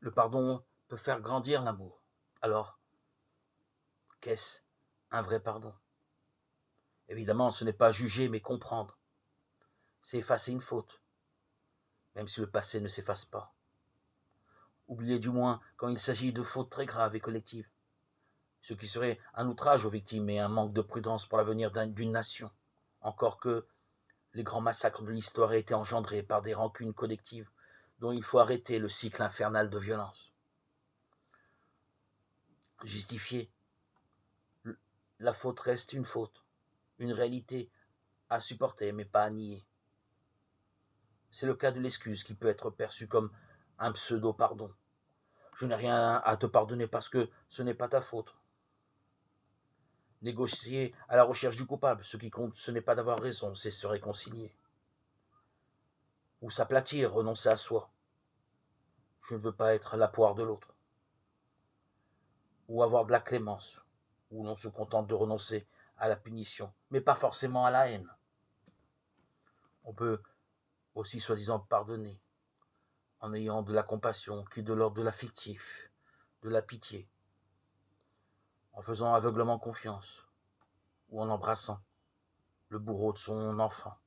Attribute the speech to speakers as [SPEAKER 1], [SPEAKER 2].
[SPEAKER 1] Le pardon peut faire grandir l'amour. Alors, qu'est-ce un vrai pardon? Évidemment, ce n'est pas juger, mais comprendre. C'est effacer une faute, même si le passé ne s'efface pas. Oublier du moins quand il s'agit de fautes très graves et collectives, ce qui serait un outrage aux victimes et un manque de prudence pour l'avenir d'une nation. Encore que les grands massacres de l'histoire aient été engendrés par des rancunes collectives dont il faut arrêter le cycle infernal de violence. Justifier la faute reste une faute, une réalité à supporter mais pas à nier. C'est le cas de l'excuse qui peut être perçue comme un pseudo-pardon. Je n'ai rien à te pardonner parce que ce n'est pas ta faute. Négocier à la recherche du coupable, ce qui compte, ce n'est pas d'avoir raison, c'est se réconcilier. Ou s'aplatir, renoncer à soi. Je ne veux pas être la poire de l'autre. Ou avoir de la clémence, où l'on se contente de renoncer à la punition, mais pas forcément à la haine. On peut aussi soi-disant pardonner, en ayant de la compassion, qui est de l'ordre de l'affectif, de la pitié, en faisant aveuglement confiance, ou en embrassant le bourreau de son enfant.